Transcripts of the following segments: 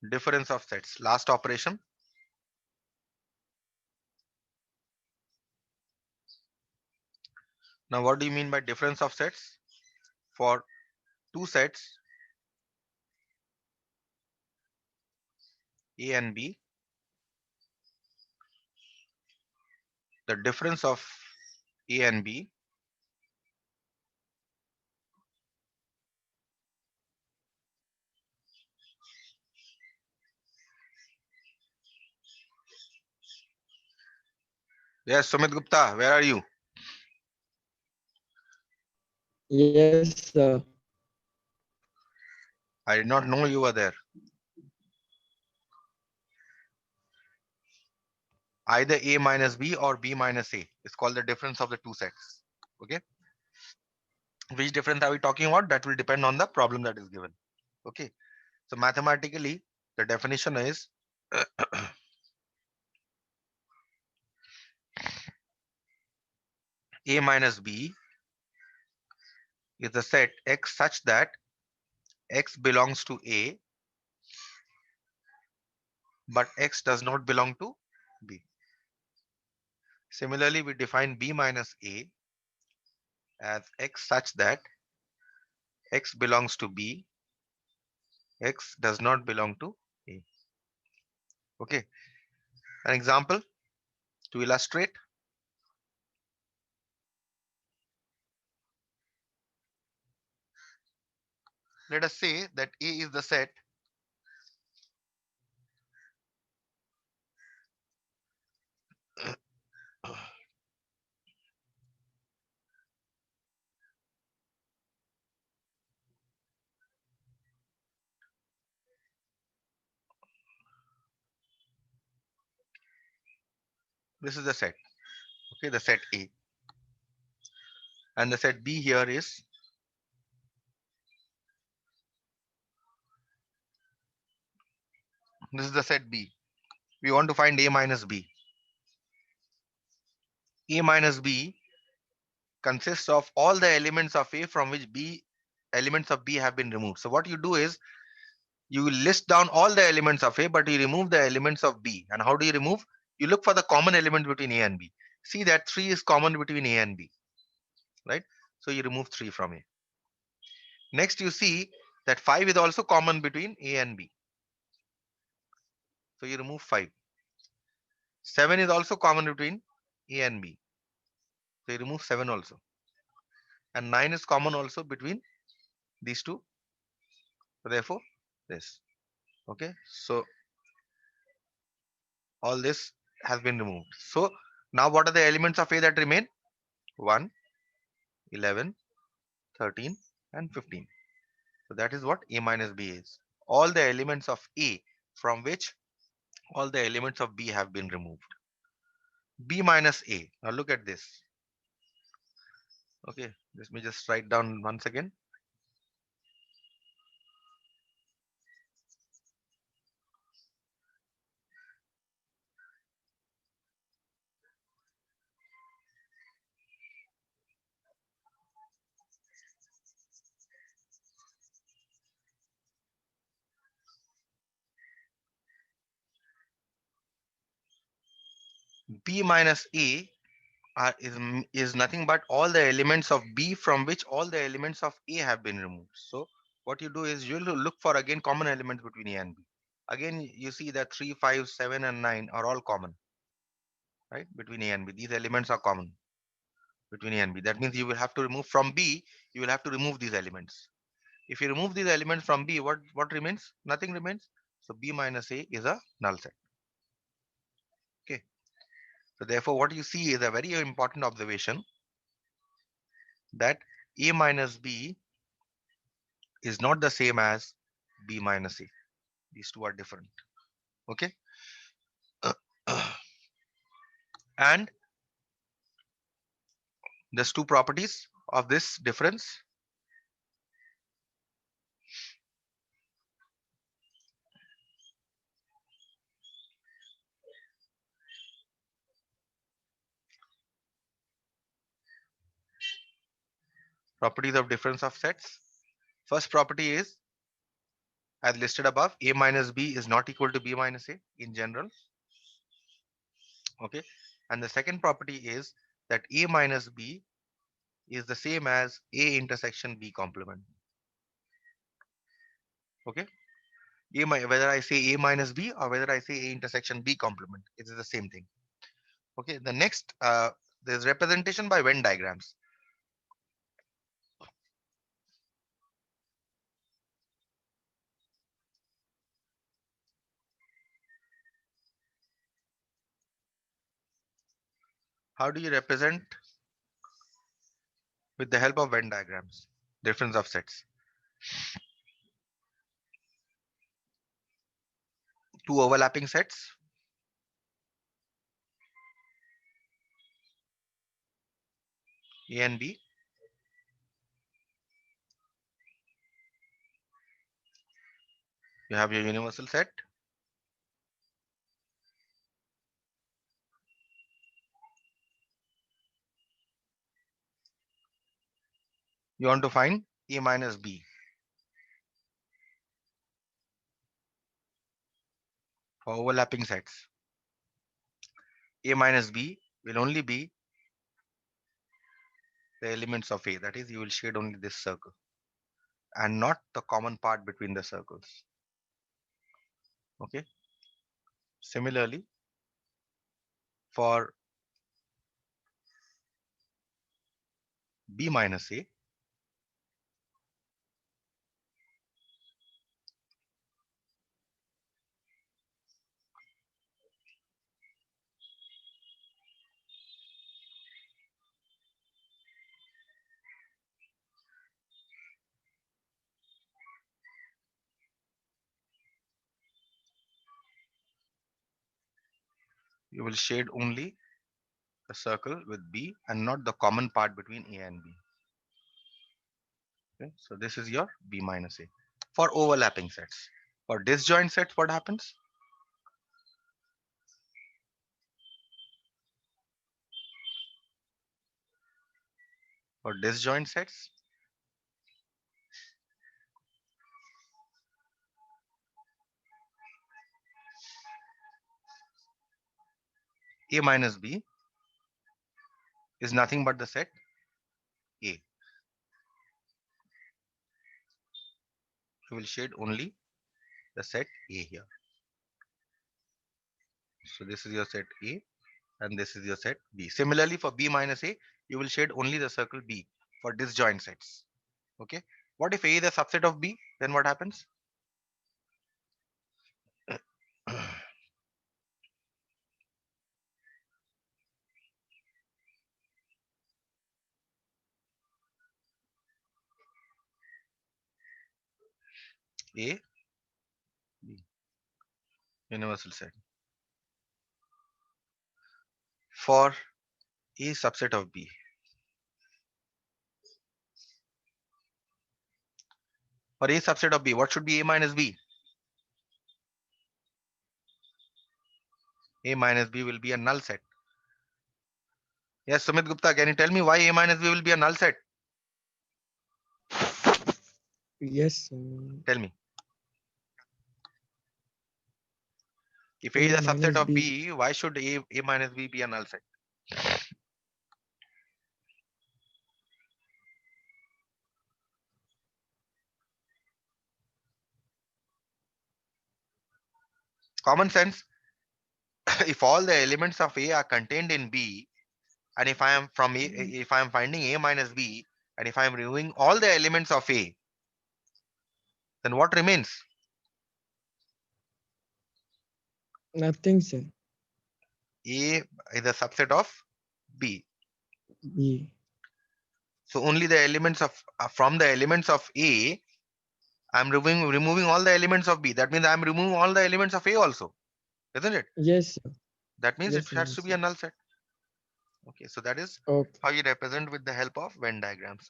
difference of sets. Last operation. Now, what do you mean by difference of sets? For two sets, A and B, the difference of A and B Yes, Sumit Gupta, where are you? Yes, sir. I did not know you were there. Either A minus B or B minus A. It's called the difference of the two sets. Okay. Which difference are we talking about? That will depend on the problem that is given. Okay. So mathematically, the definition is A minus B is the set X such that X belongs to A, but X does not belong to B. Similarly, we define B minus A as X such that X belongs to B, X does not belong to A. Okay. An example to illustrate. Let us say that A is the set this is the set. Okay, the set A. And the set B here is this is the set B. We want to find A minus B. A minus B consists of all the elements of A from which B elements of B have been removed. So what you do is you list down all the elements of A, but you remove the elements of B. And how do you remove? You look for the common element between A and B. See that 3 is common between A and B, right? So you remove 3 from A. Next, you see that 5 is also common between A and B. So you remove 5. 7 is also common between A and B. So you remove 7 also. And 9 is common also between these two. So therefore, this. Okay. So all this has been removed. So now what are the elements of A that remain? 1, 11, 13, and 15. So that is what A minus B is. All the elements of A from which all the elements of B have been removed. B minus A. Now look at this. Okay. Let me just write down once again. B minus A is nothing but all the elements of B from which all the elements of A have been removed. So what you do is you will look for again common elements between A and B. Again, you see that 3, 5, 7, and 9 are all common, right? Between A and B. These elements are common between A and B. That means you will have to remove from B, you will have to remove these elements. If you remove these elements from B, what remains? Nothing remains. So B minus A is a null set. Okay. So therefore, what you see is a very important observation that A minus B is not the same as B minus A. These two are different. Okay. And there's two properties of this difference. Properties of difference of sets. First property is As listed above, A minus B is not equal to B minus A in general. Okay. And the second property is that A minus B is the same as A intersection B complement. Okay. Whether I say A minus B or whether I say A intersection B complement, it is the same thing. Okay. The next, there's representation by Venn diagrams. How do you represent with the help of Venn diagrams? Difference of sets. Two overlapping sets, A and B. You have your universal set. You want to find A minus B for overlapping sets. A minus B will only be the elements of A. That is, you will shade only this circle and not the common part between the circles. Okay. Similarly, for B minus A, you will shade only the circle with B and not the common part between A and B. Okay. So this is your B minus A. For overlapping sets. For disjoint sets, what happens? For disjoint sets, A minus B is nothing but the set A. You will shade only the set A here. So this is your set A and this is your set B. Similarly, for B minus A, you will shade only the circle B for disjoint sets. Okay. What if A is a subset of B? Then what happens? A, B, universal set. For A subset of B, for A subset of B, what should be A minus B? A minus B will be a null set. Yes, Sumit Gupta, can you tell me why A minus B will be a null set? Yes, Tell me. If A A is a subset minus of B. B, why should A minus B be a null set? Common sense. If all the elements of A are contained in B, and if I am from A, if I am finding A minus B, and if I am removing all the elements of A, then what remains? Nothing, sir. A is a subset of B. B. So only the elements of from the elements of A, I'm removing all the elements of B. That means I'm removing all the elements of A also, isn't it? Yes, sir. That means it Yes, has to yes, be sir. a null set. Okay, so that is Okay. how you represent with the help of Venn diagrams.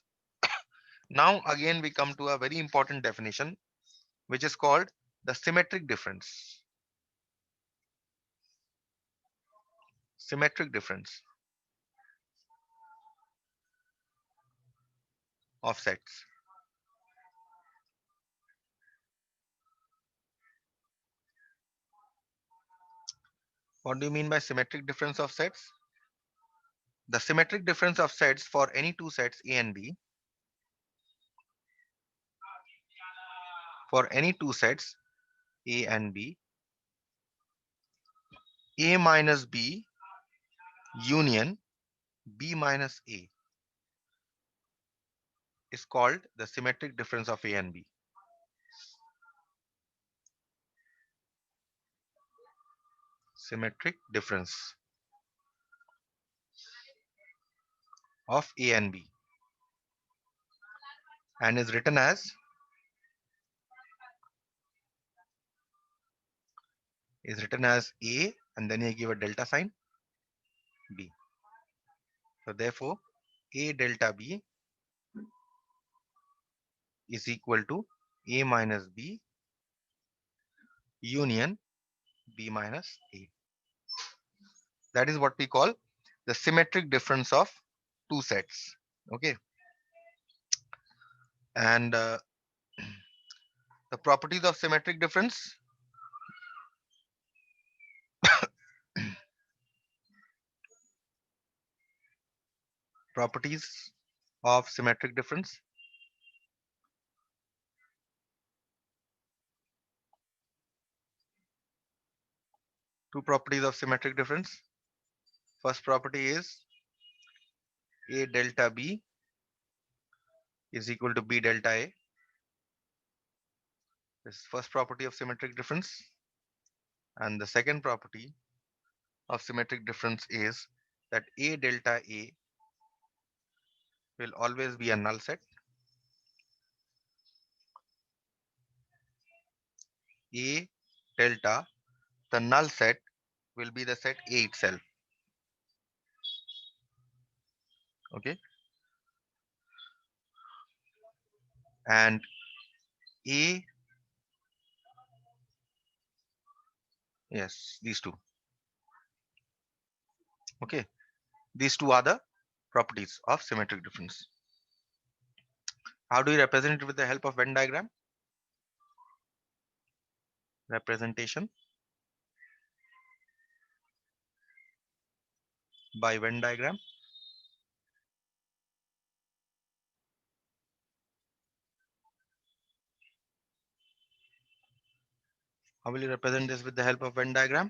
Now again we come to a very important definition, which is called the symmetric difference. Symmetric difference of sets. What do you mean by symmetric difference of sets? The symmetric difference of sets for any two sets A and B, for any two sets A and B, A minus B union B minus A is called the symmetric difference of A and B. Symmetric difference of A and B, and is written as A, and then you give a delta sign B. So therefore A delta B is equal to A minus B union B minus A. That is what we call the symmetric difference of two sets. Okay, and the properties of symmetric difference. Properties of symmetric difference. Two properties of symmetric difference. First property is A delta B is equal to B delta A. This is first property of symmetric difference. And the second property of symmetric difference is that A delta A will always be a null set. A delta, the null set, will be the set A itself. Okay, and A, yes, these two. Okay, these two are the properties of symmetric difference. How do you represent it with the help of Venn diagram? Representation by Venn diagram. How will you represent this with the help of Venn diagram?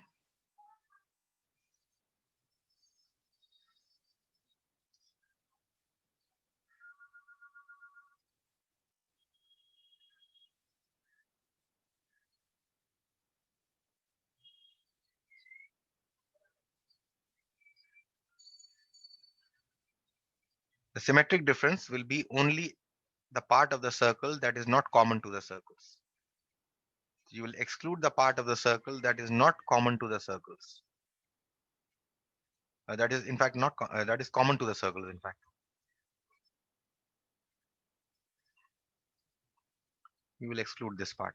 The symmetric difference will be only the part of the circle that is not common to the circles. You will exclude the part of the circle that is not common to the circles. That is in fact not that is common to the circles in fact. You will exclude this part.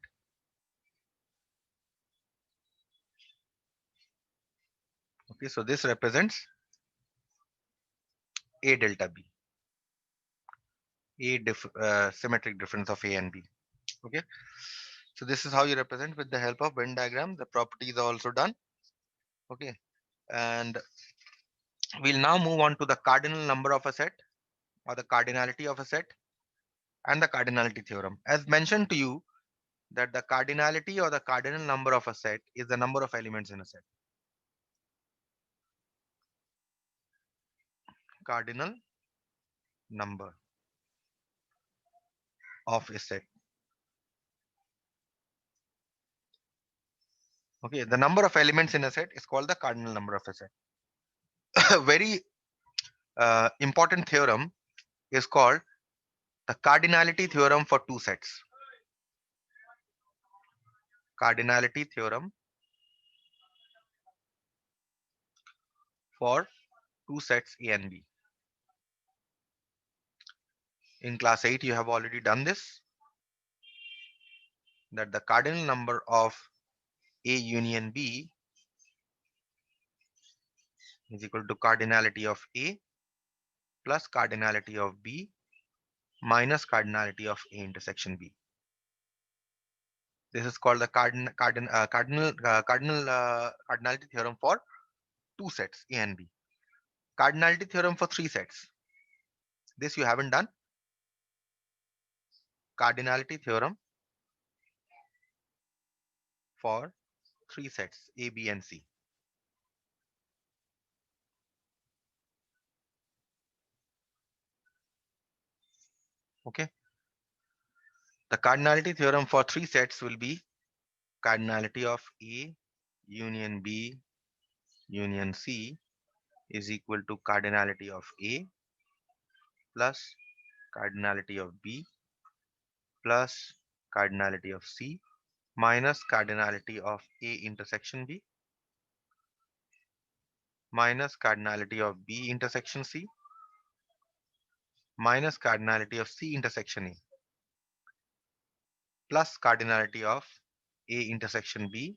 Okay, so this represents A delta B, symmetric difference of A and B. Okay, so this is how you represent with the help of Venn diagram. The properties are also done. Okay, and we'll now move on to the cardinal number of a set, or the cardinality of a set, and the cardinality theorem. As mentioned to you, that the cardinality or the cardinal number of a set is the number of elements in a set. Cardinal number of a set. Okay, the number of elements in a set is called the cardinal number of a set. A very important theorem is called the cardinality theorem for two sets. Cardinality theorem for two sets A and B. In class 8, you have already done this, that the cardinal number of A union B is equal to cardinality of A plus cardinality of B minus cardinality of A intersection B. This is called the cardinality theorem for two sets A and B. Cardinality theorem for three sets. This you haven't done. Cardinality theorem for three sets A, B, and C. Okay. The cardinality theorem for three sets will be cardinality of A union B union C is equal to cardinality of A plus cardinality of B plus cardinality of C minus cardinality of A intersection B minus cardinality of B intersection C minus cardinality of C intersection A plus cardinality of A intersection B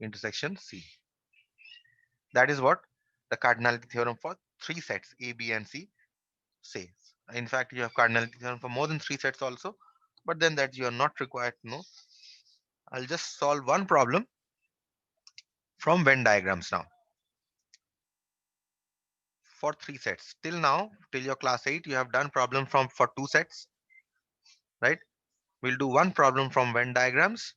intersection C. That is what the cardinality theorem for three sets A, B, and C says. In fact, you have cardinality theorem for more than three sets also, but then that you are not required to know. I'll just solve one problem from Venn diagrams now for three sets. Till now, till your class 8, you have done problem from for two sets, right? We'll do one problem from Venn diagrams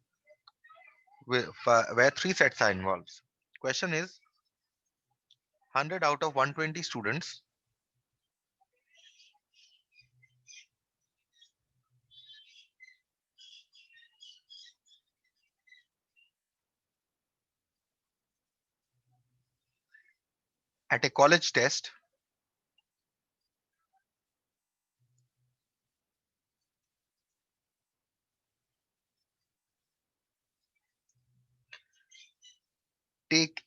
where three sets are involved. Question is 100 out of 120 students at a college test take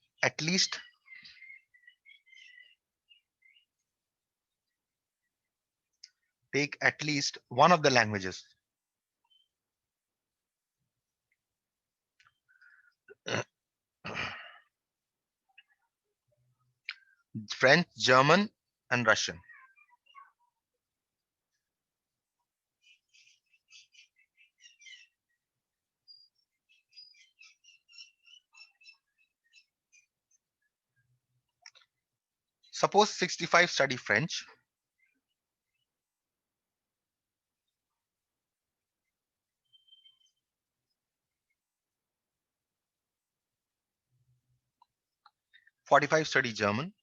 at least one of the languages. French, German, and Russian. Suppose 65 study French, 45 study German,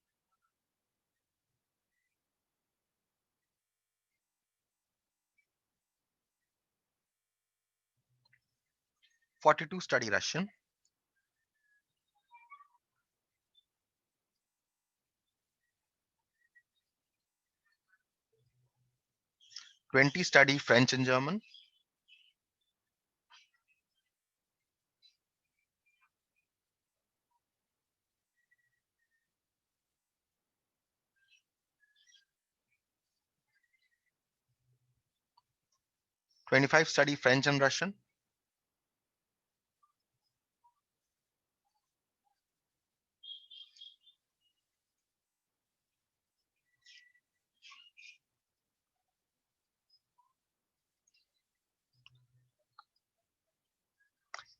42 study Russian, 20 study French and German, 25 study French and Russian,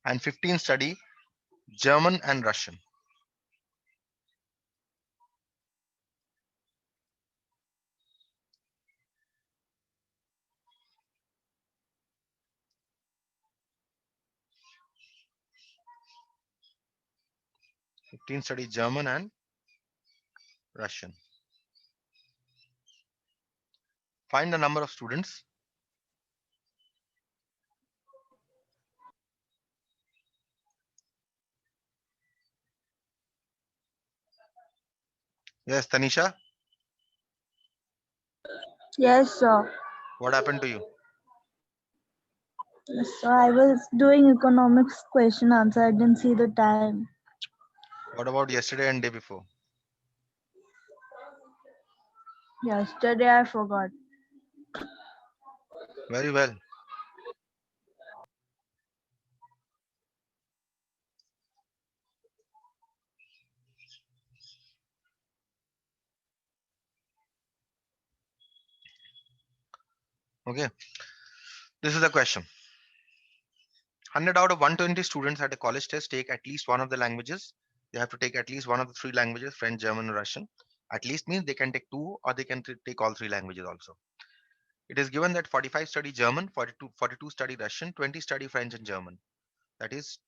and 15 study German and Russian. Study German and Russian. Find the number of students. Yes, Tanisha, Yes, sir. what happened to you? Yes, sir. I was doing economics question answer. I didn't see the time. What about yesterday and day before? Yesterday I forgot. Very well. Okay. This is the question. 100 out of 120 students at a college test take at least one of the languages. They have to take at least one of the three languages, French, German, and Russian. At least means they can take two or they can take all three languages also. It is given that 45 study German, 42 study Russian, 20 study French and German. That is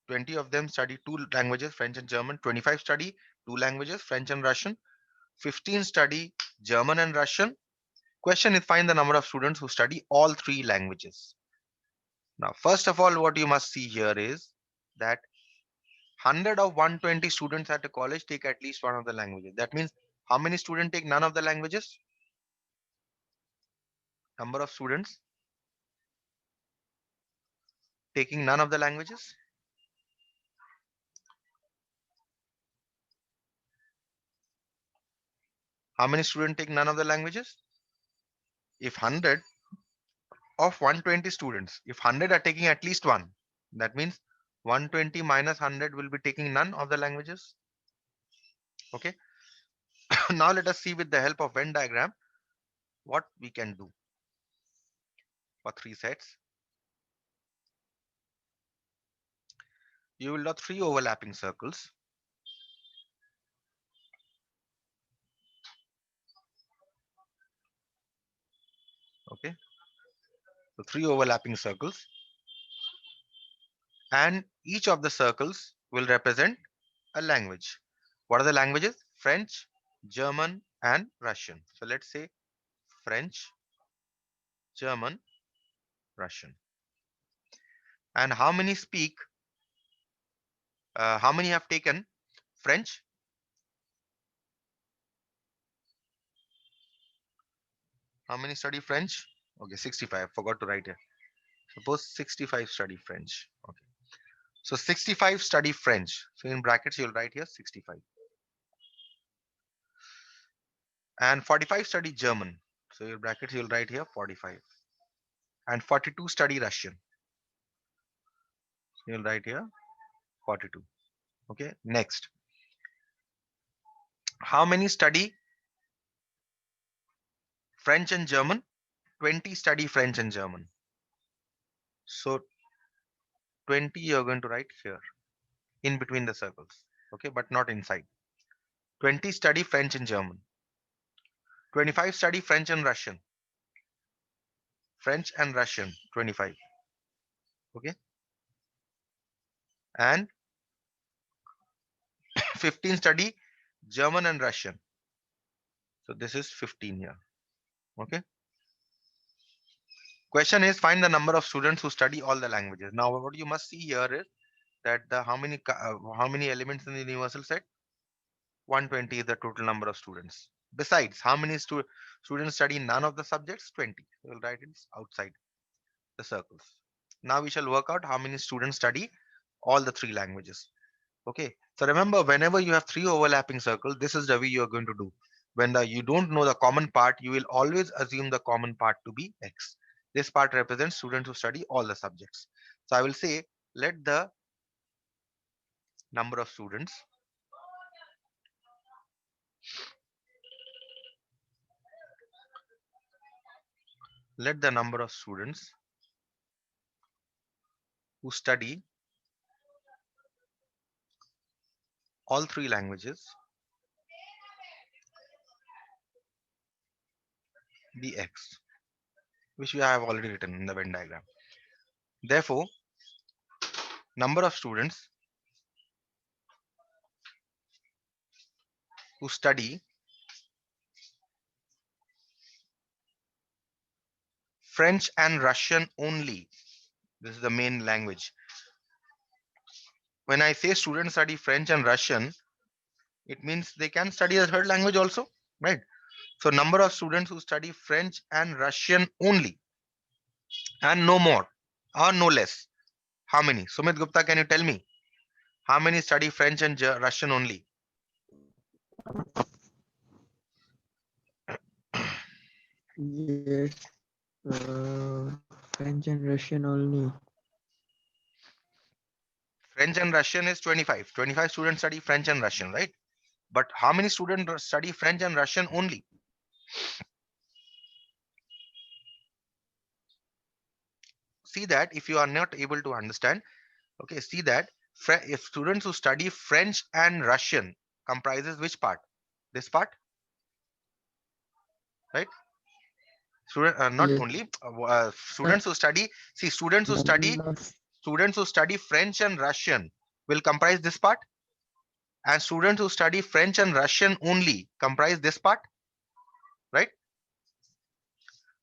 20 of them study two languages, French and German, 25 study two languages, French and Russian, 15 study German and Russian. Question is find the number of students who study all three languages. Now, first of all, what you must see here is that 100 of 120 students at a college take at least one of the languages. That means how many students take none of the languages? Number of students taking none of the languages? How many students take none of the languages? If 100 of 120 students, if 100 are taking at least one, that means 120 minus 100 will be taking none of the languages. Okay. Now let us see with the help of Venn diagram what we can do for three sets. You will draw three overlapping circles. Okay. So three overlapping circles. And each of the circles will represent a language. What are the languages? French, German, and Russian. So let's say French, German, Russian. And how many speak? How many have taken French? How many study French? Okay, 65. Forgot to write here. Suppose 65 study French. Okay. So 65 study French. So in brackets, you'll write here 65. And 45 study German. So in brackets, you'll write here 45. And 42 study Russian. So you'll write here 42. Okay. Next. How many study French and German? 20 study French and German. So 20 you're going to write here in between the circles. Okay, but not inside. 20 study French and German. 25 study French and Russian. French and Russian, 25. Okay. And 15 study German and Russian. So this is 15 here. Okay. Question is find the number of students who study all the languages. Now what you must see here is that the how many elements in the universal set? 120 is the total number of students. Besides, how many students study none of the subjects? 20. We'll write it outside the circles. Now we shall work out how many students study all the three languages. Okay. So remember, whenever you have three overlapping circles, this is the way you are going to do. When you don't know the common part, you will always assume the common part to be X. This part represents students who study all the subjects. So I will say, let the number of students who study all three languages be X, which we have already written in the Venn diagram. Therefore, number of students who study French and Russian only. This is the main language. When I say students study French and Russian, it means they can study a third language also, right? So number of students who study French and Russian only and no more or no less. How many? Sumit Gupta, can you tell me? How many study French and Russian only? Yes. French and Russian only. French and Russian is 25. 25 students study French and Russian, right? But how many students study French and Russian only? see that if you are not able to understand, okay, see that if students who study French and Russian comprises which part? This part, right? Student, not Yes. only Sir, students who study, see, number of students who study French and Russian will comprise this part, and students who study French and Russian only comprise this part, right?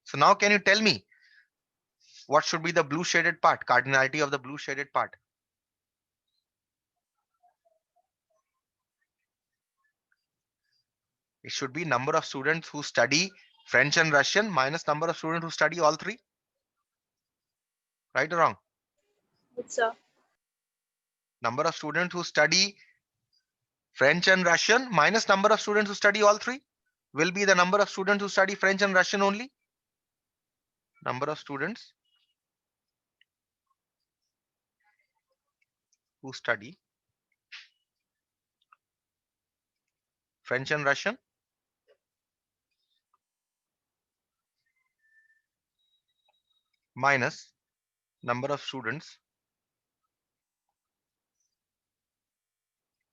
So now can you tell me what should be the blue shaded part, cardinality of the blue shaded part? It should be number of students who study French and Russian minus number of students who study all three, right or wrong? Yes, sir. Number of students who study French and Russian minus number of students who study all three will be the number of students who study French and Russian only. Number of students who study French and Russian minus number of students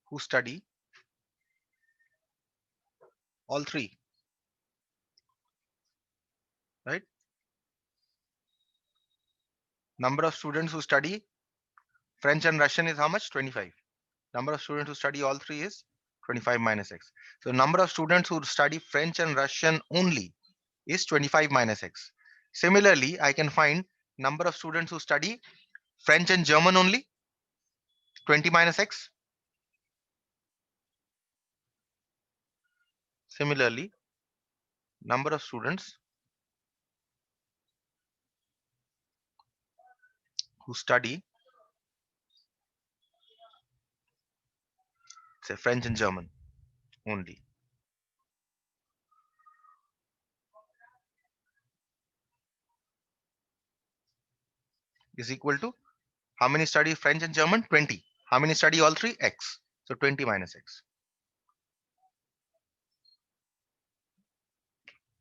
who study all three, right? Number of students who study French and Russian is how much? 25. Number of students who study all three is 25 minus x. So number of students who study French and Russian only is 25 minus x. Similarly, I can find number of students who study French and German only, 20 minus x. Similarly, number of students who study, say, French and German only is equal to how many study French and German? 20. How many study all three? X. So 20 minus x.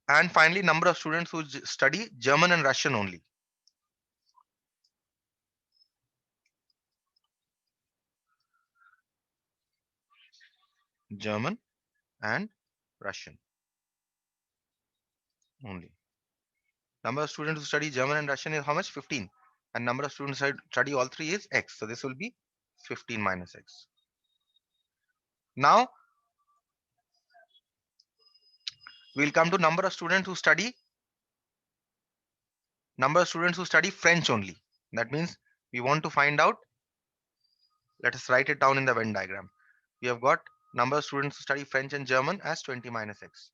And finally, number of students who study German and Russian only. German and Russian only. Number of students who study German and Russian is how much? 15. And number of students who study all three is x. So this will be 15 minus x. Now we'll come to number of students who study French only. That means we want to find out. Let us write it down in the Venn diagram. We have got number of students who study French and German as 20 minus x.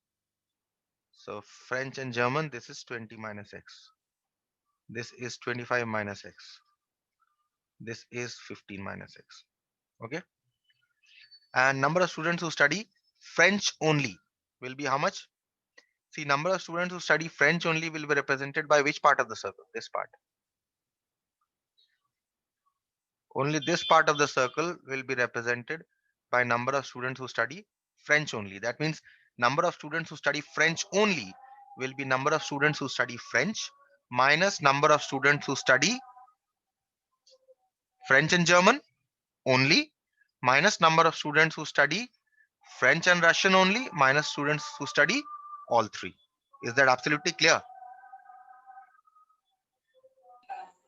So French and German, this is 20 minus x. This is 25 minus x. This is 15 minus x. Okay. And number of students who study French only will be how much? See, number of students who study French only will be represented by which part of the circle? This part. Only this part of the circle will be represented by number of students who study French only. That means number of students who study French only will be number of students who study French minus number of students who study French and German only minus number of students who study French and Russian only minus students who study all three. Is that absolutely clear?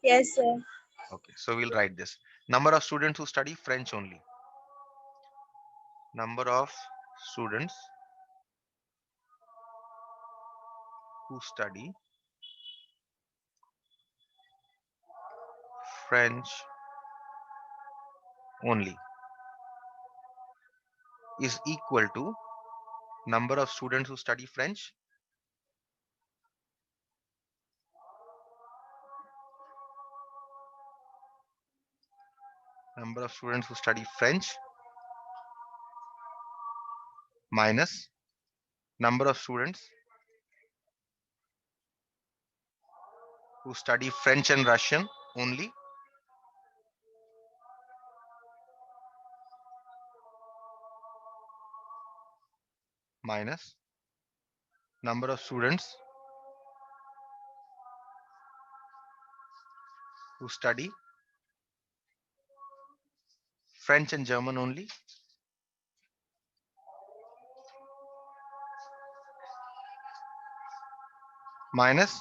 Yes, sir. Okay, so we'll write this. Number of students who study French only. Number of students who study French only is equal to number of students who study French number of students who study French minus number of students who study French and Russian only minus number of students who study French and German only, minus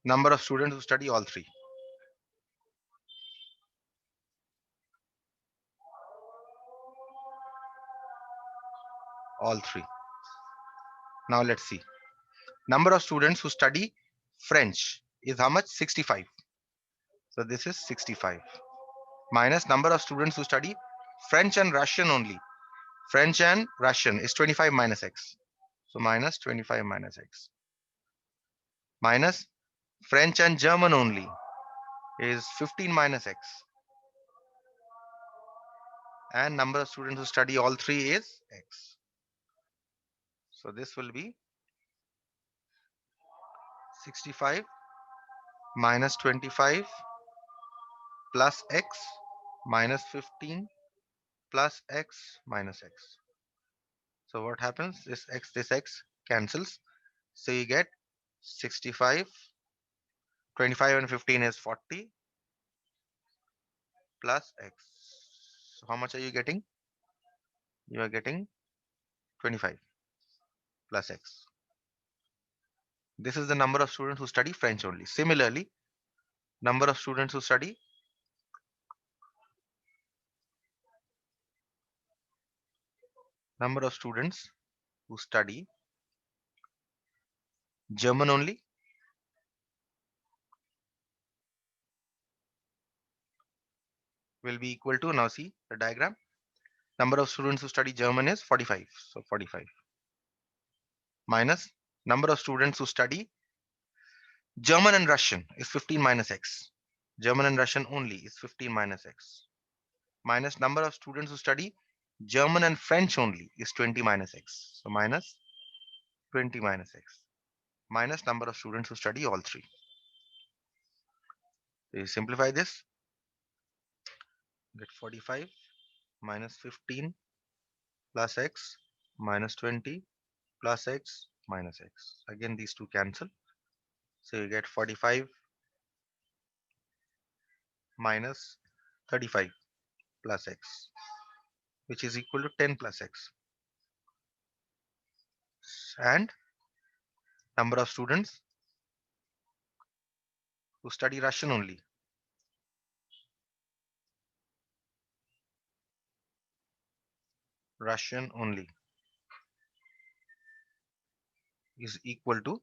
number of students who study all three. All three. Now let's see. Number of students who study French is how much? 65. So this is 65. Minus number of students who study French and Russian only. French and Russian is 25 minus x. So minus 25 minus x. Minus French and German only is 15 minus x. And number of students who study all three is x. So this will be 65 minus 25 plus x minus 15 plus x minus x. So what happens? This x cancels. So you get 65, 25 and 15 is 40 plus x. So how much are you getting? You are getting 25 plus x. This is the number of students who study French only. Similarly, number of students who study German only will be equal to, now see the diagram, number of students who study German is 45. So 45 minus number of students who study German and Russian is 15 minus x. German and Russian only is 15 minus x. Minus number of students who study German and French only is 20 minus x. So minus 20 minus x. Minus number of students who study all three. So you simplify this, get 45 minus 15 plus x minus 20 plus x minus x. Again, these two cancel. So you get 45 minus 35 plus x, which is equal to 10 plus x. And number of students who study Russian only. Russian only is equal to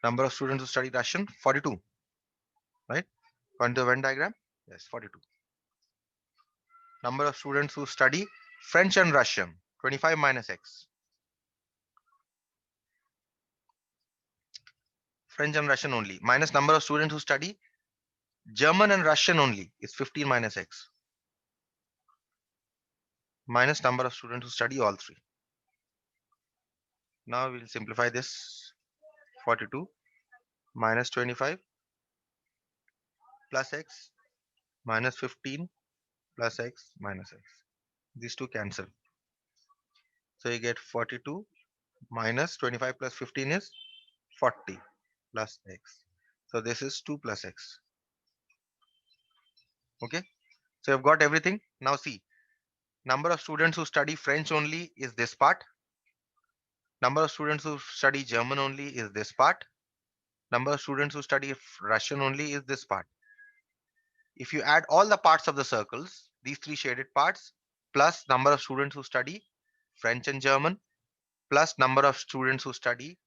number of students who study Russian, 42, right? According to the Venn diagram, yes, 42. Number of students who study French and Russian, 25 minus x. French and Russian only, minus number of students who study German and Russian only is 15 minus x. Minus number of students who study all three. Now we'll simplify this. 42 minus 25 plus x minus 15 plus x minus x. These two cancel. So you get 42 minus 25 plus 15 is 40 plus x. So this is 2 plus x. Okay. So you've got everything. Now see, number of students who study French only is this part. Number of students who study German only is this part. Number of students who study Russian only is this part. If you add all the parts of the circles, these three shaded parts, plus number of students who study French and German, plus number of students who study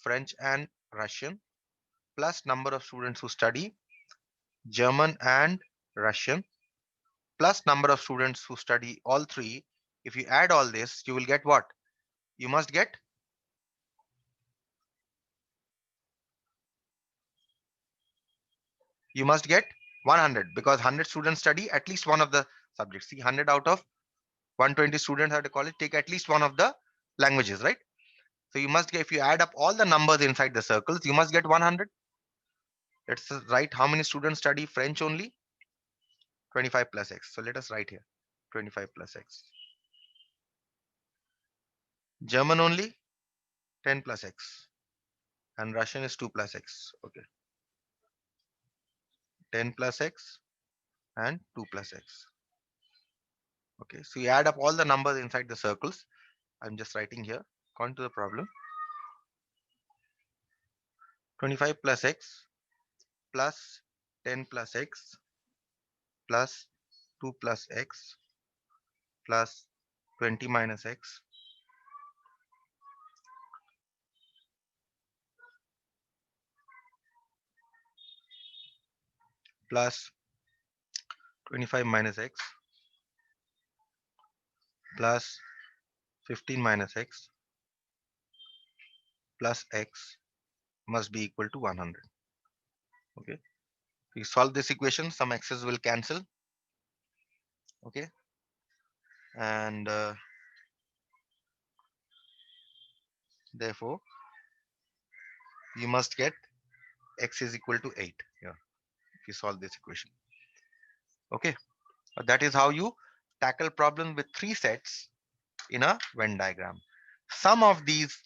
French and Russian, plus number of students who study German and Russian, plus number of students who study all three. If you add all this, you will get what? You must get 100, because 100 students study at least one of the subjects. See, 100 out of 120 students at a college take at least one of the languages, right? So you must get, if you add up all the numbers inside the circles, you must get 100. Let's write how many students study French only. 25 plus x. So let us write here 25 plus x. German only 10 plus x. And Russian is 2 plus x. Okay. 10 plus x, and 2 plus x. Okay, so you add up all the numbers inside the circles. I'm just writing here. According to the problem, 25 plus x plus 10 plus x plus 2 plus x plus 20 minus x plus 25 minus x plus 15 minus x plus x must be equal to 100. Okay, we solve this equation, some x's will cancel. Okay, and therefore you must get x is equal to 8 here if you solve this equation. Okay, that is how you tackle problems with three sets in a Venn diagram. Some of these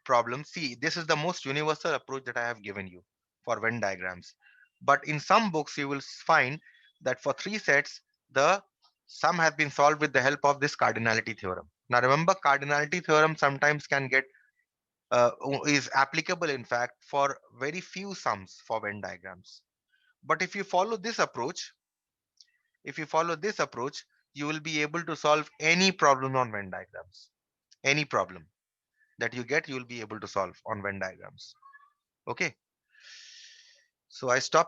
problems, see, this is the most universal approach that I have given you for Venn diagrams. But in some books, you will find that for three sets, the sum has been solved with the help of this cardinality theorem. Now, remember, cardinality theorem sometimes can get is applicable, in fact, for very few sums for Venn diagrams. But if you follow this approach, you will be able to solve any problem on Venn diagrams. Any problem that you get, you will be able to solve on Venn diagrams. Okay. So I stop